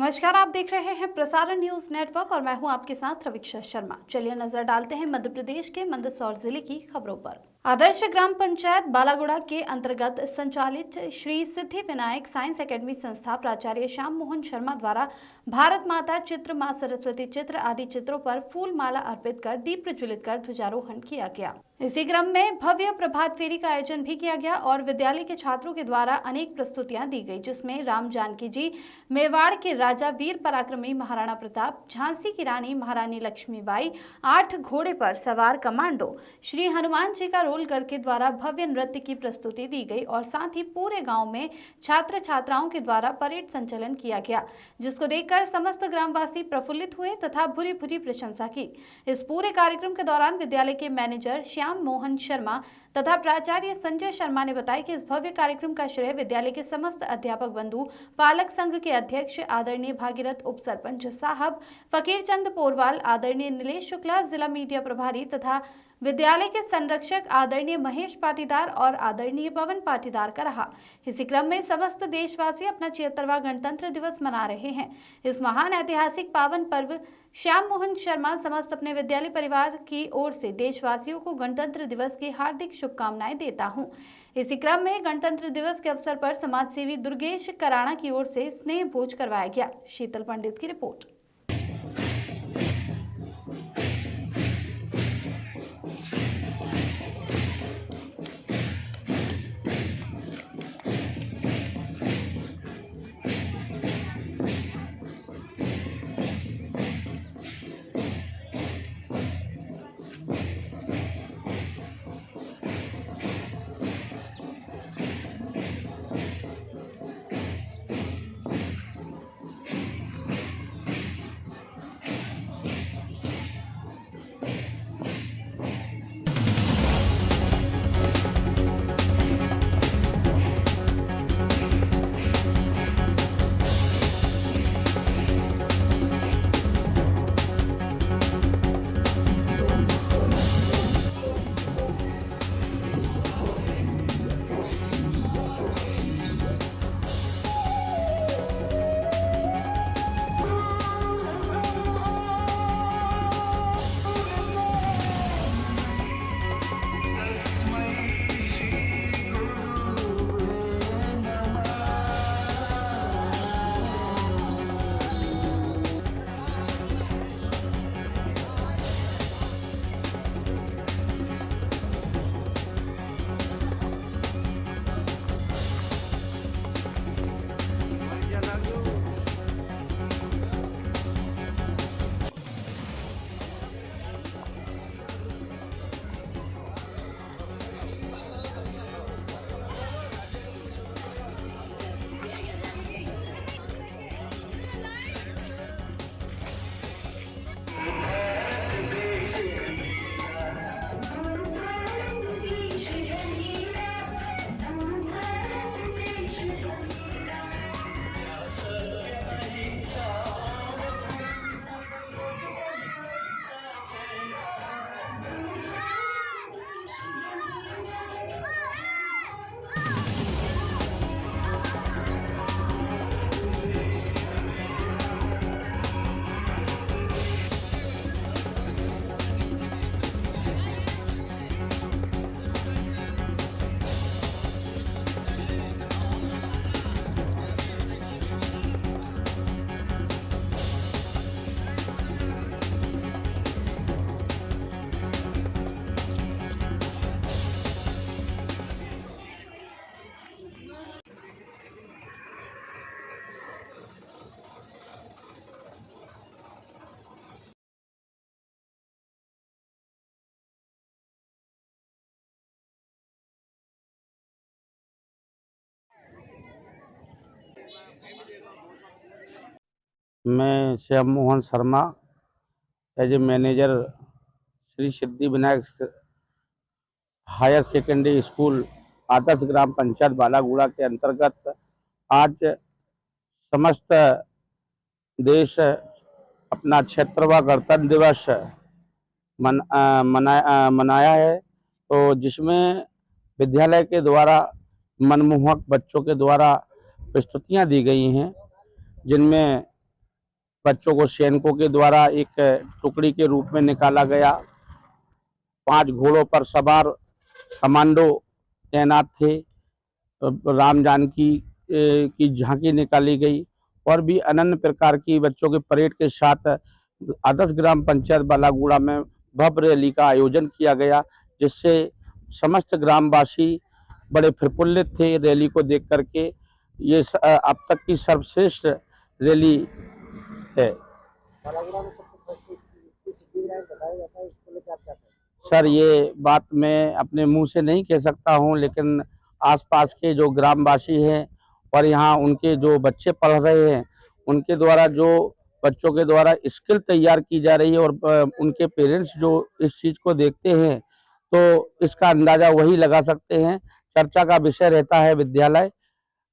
नमस्कार, आप देख रहे हैं प्रसारण न्यूज नेटवर्क और मैं हूं आपके साथ रवीक्षा शर्मा। चलिए नजर डालते हैं मध्य प्रदेश के मंदसौर जिले की खबरों पर। आदर्श ग्राम पंचायत बालागुड़ा के अंतर्गत संचालित श्री सिद्धि विनायक साइंस एकेडमी संस्था प्राचार्य श्याम मोहन शर्मा द्वारा भारत माता चित्र, मां सरस्वती चित्र आदि चित्रों पर फूल माला अर्पित कर दीप प्रज्वलित कर ध्वजारोहण किया गया। इसी क्रम में भव्य प्रभात फेरी का आयोजन भी किया गया और विद्यालय के छात्रों के द्वारा अनेक प्रस्तुतियां दी गई, जिसमें राम जानकी जी, मेवाड़ के राजा वीर पराक्रमी महाराणा प्रताप, झांसी की रानी महारानी लक्ष्मीबाई, 8 घोड़े पर सवार कमांडो श्री हनुमान जी का रोल करके द्वारा भव्य नृत्य की प्रस्तुति दी गई और साथ ही पूरे गांव में छात्र छात्राओं के द्वारा परेड संचालन किया गया, जिसको देखकर समस्त ग्रामवासी प्रफुल्लित हुए तथा भूरी भूरी प्रशंसा की। इस पूरे कार्यक्रम के दौरान विद्यालय के मैनेजर श्याम मोहन शर्मा तथा प्राचार्य संजय शर्मा ने बताया कि इस भव्य कार्यक्रम का श्रेय विद्यालय के समस्त अध्यापक बंधु, पालक संघ के अध्यक्ष आदरणीय भागीरथ उप सरपंच साहब, फकीर चंद पोरवाल, आदरणीय नीलेश शुक्ला जिला मीडिया प्रभारी तथा विद्यालय के संरक्षक आदरणीय महेश पाटीदार और आदरणीय पवन पाटीदार का रहा। इसी क्रम में समस्त देशवासी अपना 76वां गणतंत्र दिवस मना रहे हैं। इस महान ऐतिहासिक पावन पर्व श्याम मोहन शर्मा समस्त अपने विद्यालय परिवार की ओर से देशवासियों को गणतंत्र दिवस की हार्दिक शुभकामनाएं देता हूं। इसी क्रम में गणतंत्र दिवस के अवसर पर समाज सेवी दुर्गेश कराना की ओर से स्नेह भोज करवाया गया। शीतल पंडित की रिपोर्ट। मैं Shyam Mohan Sharma as a manager Shri Siddhi Vinayak higher secondary school आदर्श ग्राम पंचायत बालागुड़ा के अंतर्गत आज समस्त देश अपना 76वां गणतंत्र दिवस मनाया है, तो जिसमें विद्यालय के द्वारा मनमोहक बच्चों के द्वारा प्रस्तुतियां दी गई हैं, जिनमें बच्चों को सैनिकों के द्वारा एक टुकड़ी के रूप में निकाला गया। 5 घोड़ों पर सवार कमांडो तैनात थे। राम जानकी की झांकी निकाली गई और भी अनन्य प्रकार की बच्चों के परेड के साथ आदर्श ग्राम पंचायत बालागुड़ा में भव्य रैली का आयोजन किया गया, जिससे समस्त ग्रामवासी बड़े प्रफुल्लित थे रैली को देख करके। ये अब तक की सर्वश्रेष्ठ रैली है। बालागुड़ा में सबसे फर्स्ट स्कूल सिद्धि विनायक बताया जाता है, इसको लेकर आप क्या कहेंगे? सर, ये बात मैं अपने मुंह से नहीं कह सकता हूं, लेकिन आसपास के जो ग्रामवासी हैं और यहाँ उनके जो बच्चे पढ़ रहे हैं, उनके द्वारा जो बच्चों के द्वारा स्किल तैयार की जा रही है और उनके पेरेंट्स जो इस चीज़ को देखते हैं, तो इसका अंदाज़ा वही लगा सकते हैं। चर्चा का विषय रहता है विद्यालय।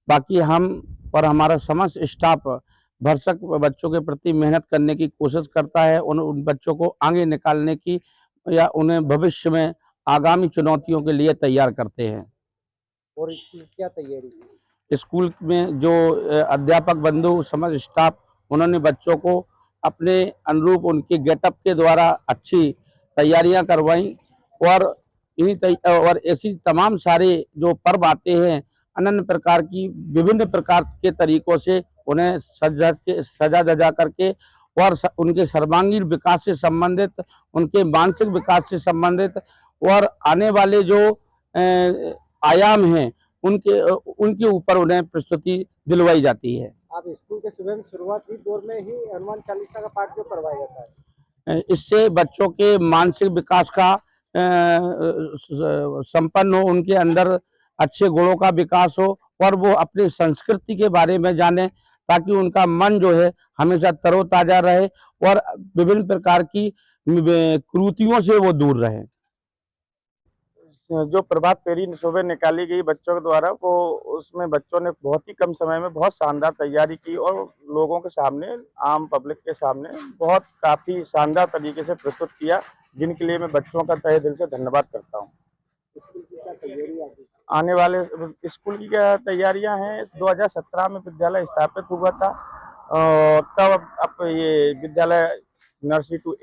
बाकी हम और हमारा समस्त स्टाफ भरसक बच्चों के प्रति मेहनत करने की कोशिश करता है, उन बच्चों को आगे निकालने की या उन्हें भविष्य में आगामी चुनौतियों के लिए तैयार करते हैं। और इसकी क्या तैयारी है? स्कूल में जो अध्यापक बंधु समस्त स्टाफ, उन्होंने बच्चों को अपने अनुरूप उनके गेटअप के द्वारा अच्छी तैयारियां करवाई और और ऐसी तमाम सारे जो पर्व आते हैं, अनन्य प्रकार की विभिन्न प्रकार के तरीकों से उन्हें सजा धजा करके और उनके सर्वांगीण विकास से संबंधित, उनके मानसिक विकास से संबंधित और आने वाले जो आयाम हैं, उनके ऊपर उन्हें प्रस्तुति दिलवाई जाती है। आप स्कूल के सुबह में शुरुआती दौर में ही हनुमान चालीसा का पाठ क्यों करवाया जाता है? इससे बच्चों के मानसिक विकास का संपन्न हो, उनके अंदर अच्छे गुणों का विकास हो और वो अपनी संस्कृति के बारे में जाने, ताकि उनका मन जो है हमेशा तरोताजा रहे और विभिन्न प्रकार की कुरीतियों से वो दूर रहे। जो प्रभात फेरी सुबह निकाली गई बच्चों के द्वारा, वो उसमें बच्चों ने बहुत ही कम समय में बहुत शानदार तैयारी की और लोगों के सामने, आम पब्लिक के सामने बहुत काफ़ी शानदार तरीके से प्रस्तुत किया, जिनके लिए मैं बच्चों का तहे दिल से धन्यवाद करता हूँ। स्कूल की क्या तैयारी है? आने वाले स्कूल की क्या तैयारियां हैं? 2017 में विद्यालय स्थापित हुआ था और तब अब ये विद्यालय नर्सरी टू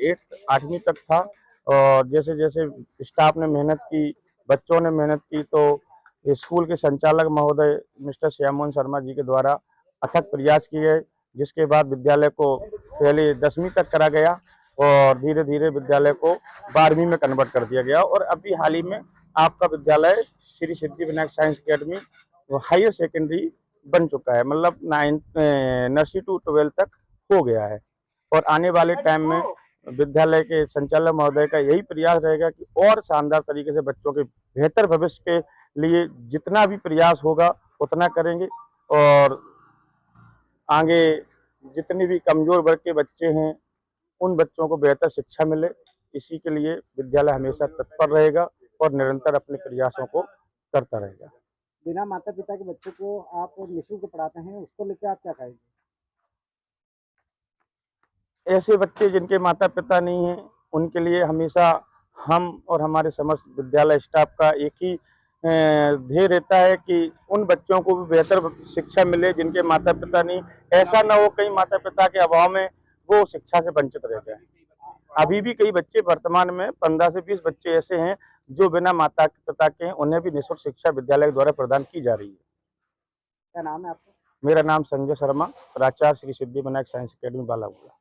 8वीं तक था और जैसे जैसे स्टाफ ने मेहनत की, बच्चों ने मेहनत की, तो स्कूल के संचालक महोदय मिस्टर श्यामोहन शर्मा जी के द्वारा अथक प्रयास किए गए, जिसके बाद विद्यालय को पहले 10वीं तक करा गया और धीरे धीरे विद्यालय को 12वीं में कन्वर्ट कर दिया गया और अभी हाल ही में आपका विद्यालय Shri Siddhi Vinayak science academy higher secondary बन चुका है, मतलब नर्सरी टू 12 तक हो गया है। और आने वाले टाइम में विद्यालय के संचालक महोदय का यही प्रयास रहेगा कि और शानदार तरीके से बच्चों के बेहतर भविष्य के लिए जितना भी प्रयास होगा उतना करेंगे और आगे जितने भी कमजोर वर्ग के बच्चे हैं उन बच्चों को बेहतर शिक्षा मिले, इसी के लिए विद्यालय हमेशा तत्पर रहेगा और निरंतर अपने प्रयासों को करता रहेगा। बिना माता पिता के बच्चों को आप निःशुल्क पढ़ाते हैं, उसको लेकर आप क्या कहेंगे? ऐसे बच्चे जिनके माता पिता नहीं हैं, उनके लिए हमेशा हम और हमारे समस्त विद्यालय स्टाफ का एक ही ध्येय रहता है कि उन बच्चों को भी बेहतर शिक्षा मिले जिनके माता पिता नहीं। ऐसा ना हो कई माता पिता के अभाव में वो शिक्षा से वंचित रह जाए। अभी भी कई बच्चे, वर्तमान में 15 से 20 बच्चे ऐसे हैं जो बिना माता पिता के हैं, उन्हें भी निःशुल्क शिक्षा विद्यालय द्वारा प्रदान की जा रही है। क्या नाम है आपका? मेरा नाम संजय शर्मा, प्राचार्य श्री सिद्धि विनायक साइंस अकेडमी बालागुड़ा।